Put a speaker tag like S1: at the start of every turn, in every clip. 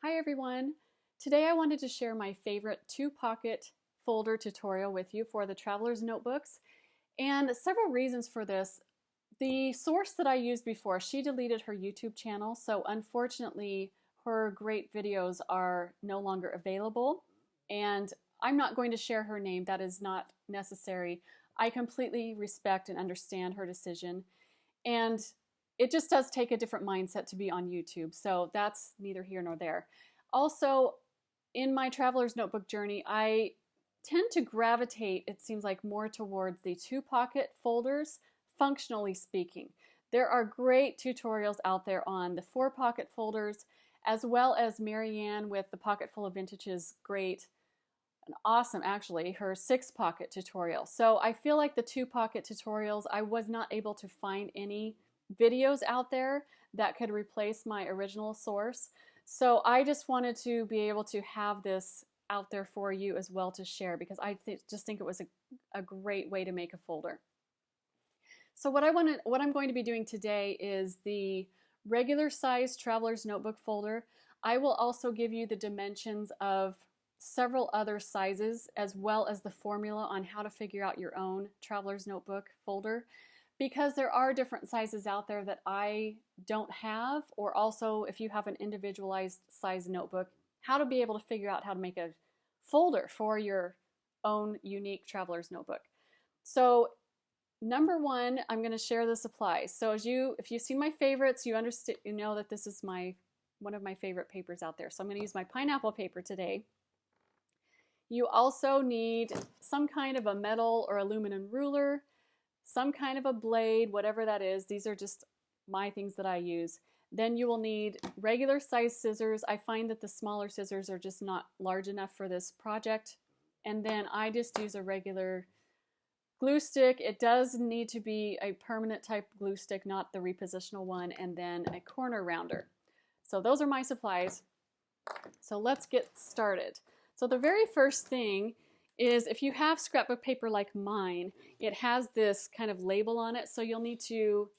S1: Hi everyone! Today I wanted to share my favorite two-pocket folder tutorial with you for the Traveler's Notebooks, and several reasons for this. The source that I used before, she deleted her YouTube channel, so unfortunately her great videos are no longer available, and I'm not going to share her name. That is not necessary. I completely respect and understand her decision, and it just does take a different mindset to be on YouTube, so that's neither here nor there. Also, in my traveler's notebook journey, I tend to gravitate, it seems like, more towards the two-pocket folders, functionally speaking. There are great tutorials out there on the four-pocket folders, as well as Marianne with the Pocket Full of Vintage's great and awesome, actually, her six-pocket tutorial. So I feel like the two-pocket tutorials, I was not able to find any videos out there that could replace my original source. So I just wanted to be able to have this out there for you as well to share, because I just think it was a great way to make a folder. So what I'm going to be doing today is the regular size Traveler's Notebook folder. I will also give you the dimensions of several other sizes, as well as the formula on how to figure out your own Traveler's Notebook folder, because there are different sizes out there that I don't have, or also if you have an individualized size notebook, how to be able to figure out how to make a folder for your own unique Traveler's Notebook. So number one, I'm going to share the supplies. So if you've seen my favorites, you know that this is one of my favorite papers out there. So I'm going to use my pineapple paper today. You also need some kind of a metal or aluminum ruler, some kind of a blade, whatever that is. These are just my things that I use. Then you will need regular size scissors. I find that the smaller scissors are just not large enough for this project. And then I just use a regular glue stick. It does need to be a permanent type glue stick, not the repositional one, and then a corner rounder. So those are my supplies. So let's get started. So the very first thing is, if you have scrapbook paper like mine, it has this kind of label on it, so you'll need to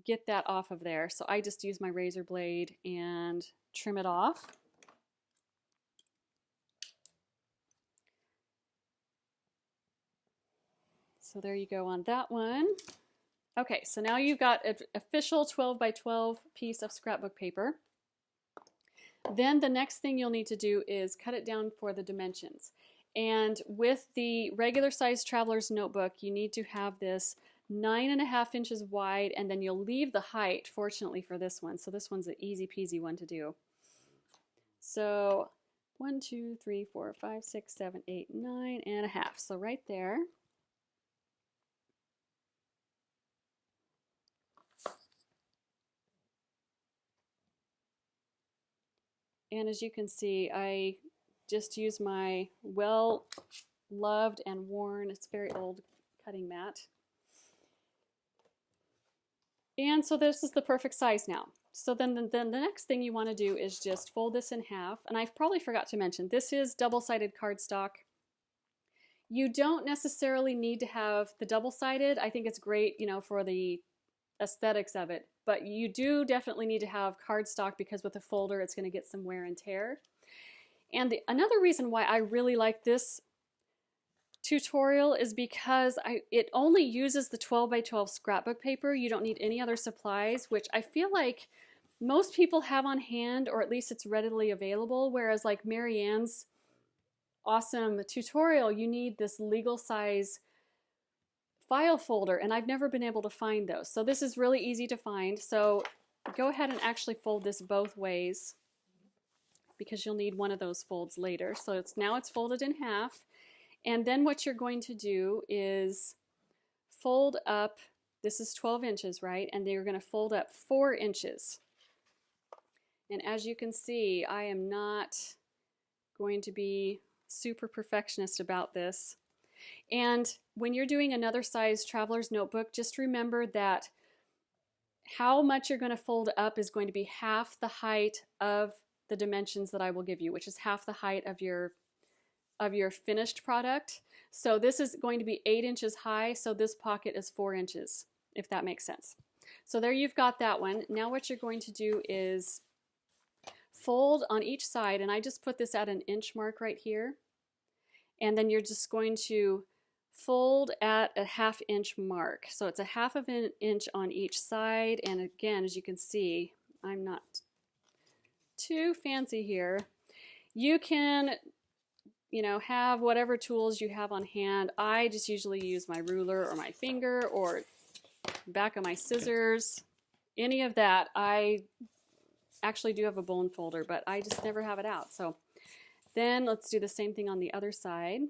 S1: get that off of there. So I just use my razor blade and trim it off. So there you go on that one. Okay, so now you've got an official 12 by 12 piece of scrapbook paper. Then the next thing you'll need to do is cut it down for the dimensions. And with the regular size Traveler's Notebook, you need to have this 9.5 inches wide, and then you'll leave the height, fortunately for this one. So this one's an easy peasy one to do. So 1, 2, 3, 4, 5, 6, 7, 8, 9.5. So right there. And as you can see, I just use my well-loved and worn, it's very old, cutting mat. And so this is the perfect size now. So then the next thing you want to do is just fold this in half. And I probably forgot to mention, this is double-sided cardstock. You don't necessarily need to have the double-sided. I think it's great, for the aesthetics of it. But you do definitely need to have cardstock, because with a folder it's going to get some wear and tear. And another reason why I really like this tutorial is because it only uses the 12 by 12 scrapbook paper. You don't need any other supplies, which I feel like most people have on hand, or at least it's readily available, whereas like Marianne's awesome tutorial, you need this legal size file folder, and I've never been able to find those. So this is really easy to find. So go ahead and actually fold this both ways, because you'll need one of those folds later. So now it's folded in half. And then what you're going to do is fold up, this is 12 inches, right? And then you're going to fold up 4 inches. And as you can see, I am not going to be super perfectionist about this. And when you're doing another size Traveler's Notebook, just remember that how much you're going to fold up is going to be half the height of the dimensions that I will give you, which is half the height of your finished product. So this is going to be 8 inches high, so this pocket is 4 inches, if that makes sense. So there you've got that one. Now what you're going to do is fold on each side, and I just put this at an inch mark right here, and then you're just going to fold at a 1/2 inch mark. So it's a 1/2 of an inch on each side, and again, as you can see, I'm not too fancy here. You can, you know, have whatever tools you have on hand. I just usually use my ruler or my finger or back of my scissors, any of that. I actually do have a bone folder, but I just never have it out. So then let's do the same thing on the other side.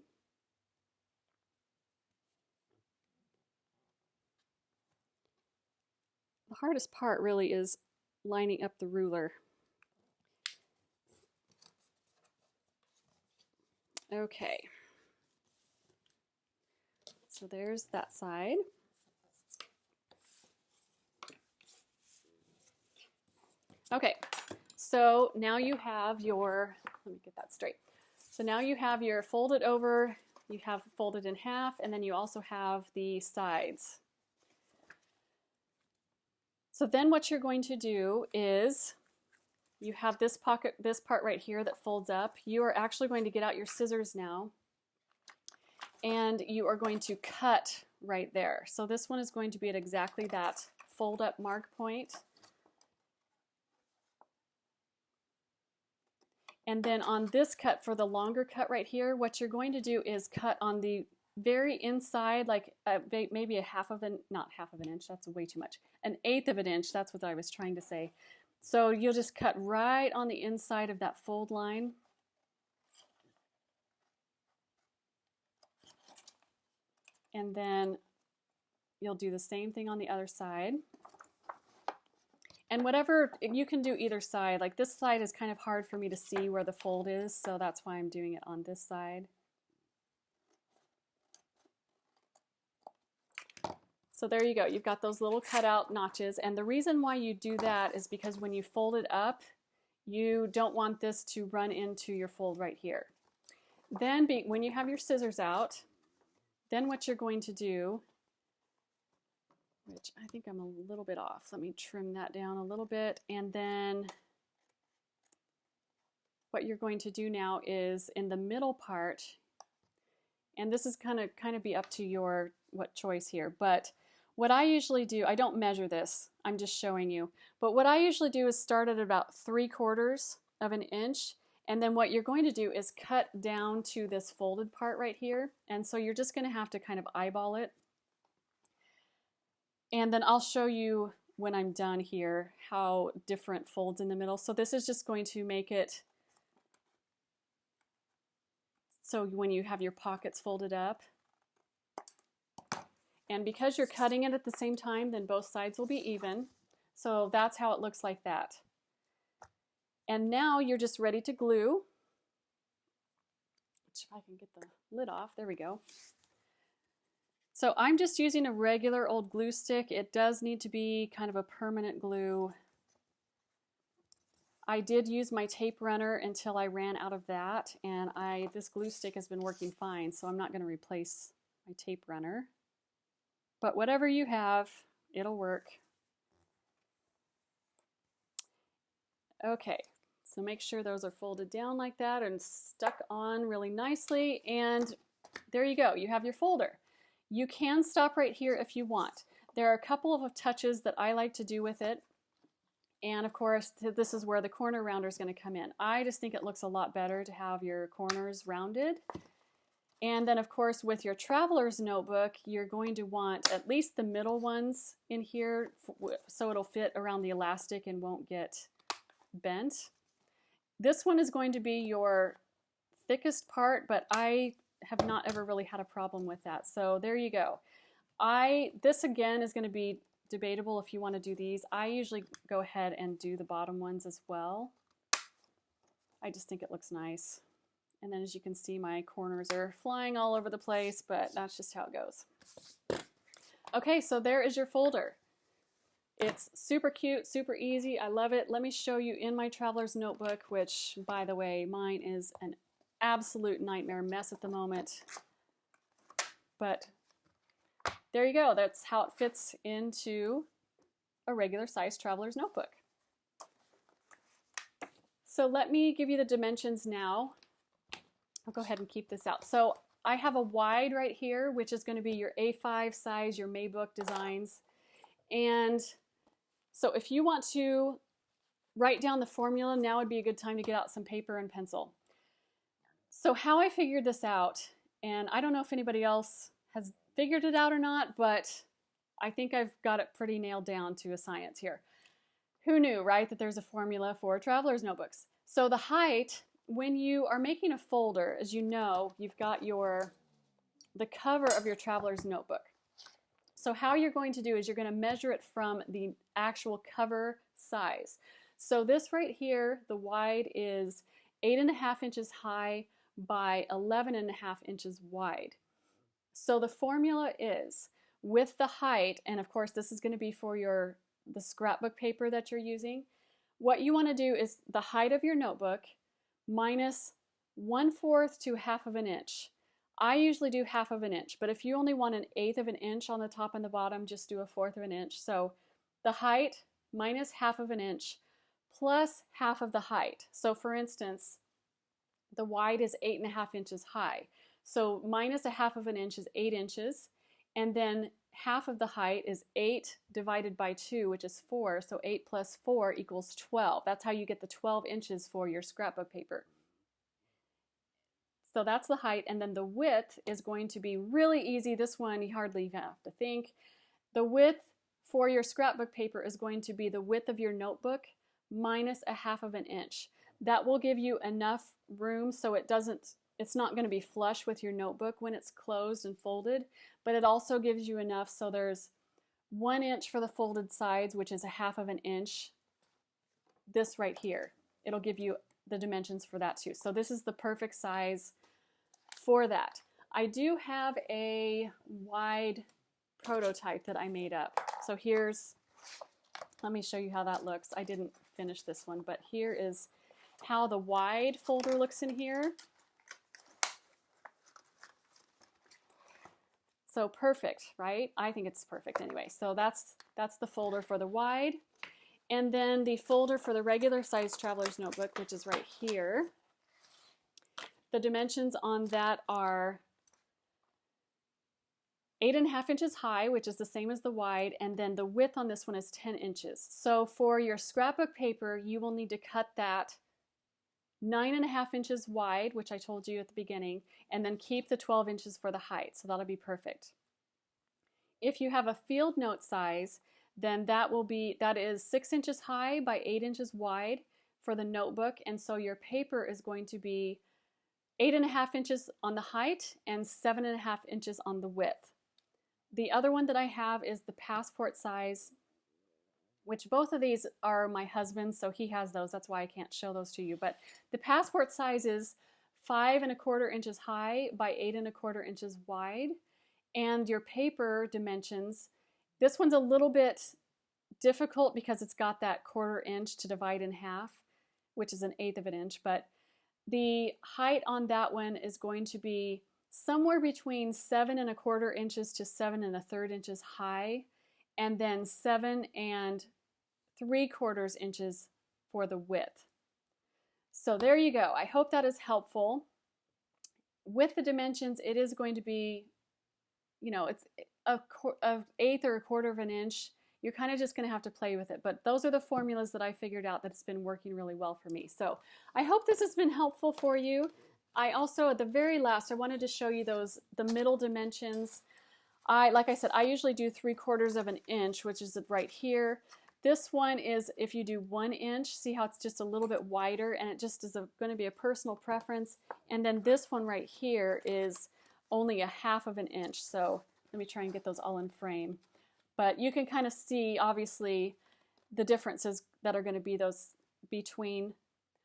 S1: The hardest part really is lining up the ruler. Okay, so there's that side. Okay, so now you have your, let me get that straight. So now you have your folded over, you have folded in half, and then you also have the sides. So then what you're going to do is, you have this pocket, this part right here that folds up. You are actually going to get out your scissors now, and you are going to cut right there. So this one is going to be at exactly that fold up mark point. And then on this cut, for the longer cut right here, what you're going to do is cut on the very inside, like maybe a 1/2 of an, not 1/2 of an inch, that's way too much, an 1/8 of an inch, that's what I was trying to say. So you'll just cut right on the inside of that fold line. And then you'll do the same thing on the other side. And whatever, you can do either side. Like this side is kind of hard for me to see where the fold is, so that's why I'm doing it on this side. So there you go, you've got those little cutout notches, and the reason why you do that is because when you fold it up, you don't want this to run into your fold right here. Then when you have your scissors out, then what you're going to do, which I think I'm a little bit off, let me trim that down a little bit, and then what you're going to do now is in the middle part, and this is kind of be up to your what choice here, but what I usually do, I don't measure this, I'm just showing you, but what I usually do is start at about 3/4 of an inch, and then what you're going to do is cut down to this folded part right here, and so you're just going to have to kind of eyeball it. And then I'll show you when I'm done here how different folds in the middle. So this is just going to make it so when you have your pockets folded up, and because you're cutting it at the same time, then both sides will be even. So that's how it looks like that. And now you're just ready to glue. Which, if I can get the lid off, there we go. So I'm just using a regular old glue stick. It does need to be kind of a permanent glue. I did use my tape runner until I ran out of that, and this glue stick has been working fine, so I'm not going to replace my tape runner. But whatever you have, it'll work. Okay, so make sure those are folded down like that and stuck on really nicely, and there you go, you have your folder. You can stop right here if you want. There are a couple of touches that I like to do with it, and of course this is where the corner rounder is going to come in. I just think it looks a lot better to have your corners rounded. And then of course with your traveler's notebook, you're going to want at least the middle ones in here so it'll fit around the elastic and won't get bent. This one is going to be your thickest part, but I have not ever really had a problem with that. So there you go. This again is going to be debatable if you want to do these. I usually go ahead and do the bottom ones as well. I just think it looks nice. And then as you can see, my corners are flying all over the place, but that's just how it goes. Okay, so there is your folder. It's super cute, super easy. I love it. Let me show you in my traveler's notebook, which, by the way, mine is an absolute nightmare mess at the moment. But there you go. That's how it fits into a regular size traveler's notebook. So let me give you the dimensions now. I'll go ahead and keep this out. So I have a wide right here, which is going to be your A5 size, your Maybook designs. And so if you want to write down the formula, now would be a good time to get out some paper and pencil. So how I figured this out, and I don't know if anybody else has figured it out or not, but I think I've got it pretty nailed down to a science here. Who knew, right, that there's a formula for traveler's notebooks? So the height, when you are making a folder, as you know, you've got the cover of your traveler's notebook. So how you're going to do is you're going to measure it from the actual cover size. So this right here, the wide is 8.5 inches high by 11.5 inches wide. So the formula is, with the height, and of course this is going to be for the scrapbook paper that you're using, what you want to do is the height of your notebook minus 1/4 to 1/2 of an inch. I usually do 1/2 of an inch, but if you only want 1/8 of an inch on the top and the bottom, just do 1/4 of an inch. So the height minus 1/2 of an inch plus 1/2 of the height. So for instance, the wide is 8.5 inches high. So minus 1/2 of an inch is 8 inches, and then 1/2 of the height is 8 divided by 2, which is 4. So 8 plus 4 equals 12. That's how you get the 12 inches for your scrapbook paper. So that's the height, and then the width is going to be really easy. This one you hardly even have to think. The width for your scrapbook paper is going to be the width of your notebook minus 1/2 of an inch. That will give you enough room so it's not going to be flush with your notebook when it's closed and folded, but it also gives you enough so there's 1 inch for the folded sides, which is 1/2 of an inch. This right here, it'll give you the dimensions for that too. So this is the perfect size for that. I do have a wide prototype that I made up. So let me show you how that looks. I didn't finish this one, but here is how the wide folder looks in here. So perfect, right? I think it's perfect anyway. So that's the folder for the wide. And then the folder for the regular size traveler's notebook, which is right here. The dimensions on that are 8.5 inches high, which is the same as the wide, and then the width on this one is 10 inches. So for your scrapbook paper, you will need to cut that 9.5 inches wide, which I told you at the beginning, and then keep the 12 inches for the height. So that'll be perfect. If you have a field note size, then that is 6 inches high by 8 inches wide for the notebook, and so your paper is going to be 8.5 inches on the height and 7.5 inches on the width. The other one that I have is the passport size, which both of these are my husband's, so he has those. That's why I can't show those to you. But the passport size is 5.25 inches high by 8.25 inches wide. And your paper dimensions, this one's a little bit difficult because it's got that 1/4 inch to divide in half, which is 1/8 of an inch. But the height on that one is going to be somewhere between 7.25 inches to 7.33 inches high, and then 7.75 inches for the width. So there you go. I hope that is helpful. With the dimensions, it is going to be, it's an 1/8 or 1/4 of an inch. You're kind of just going to have to play with it. But those are the formulas that I figured out that's been working really well for me. So I hope this has been helpful for you. I also, at the very last, I wanted to show you the middle dimensions. Like I said, I usually do 3/4 of an inch, which is right here. This one is if you do 1 inch, see how it's just a little bit wider, and it just is going to be a personal preference. And then this one right here is only 1/2 of an inch. So let me try and get those all in frame. But you can kind of see, obviously, the differences that are going to be those between.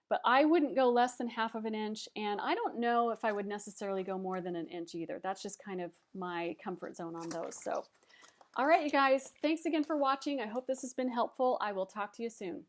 S1: But I wouldn't go less than 1/2 of an inch, and I don't know if I would necessarily go more than 1 inch either. That's just kind of my comfort zone on those. So, all right, you guys, thanks again for watching. I hope this has been helpful. I will talk to you soon.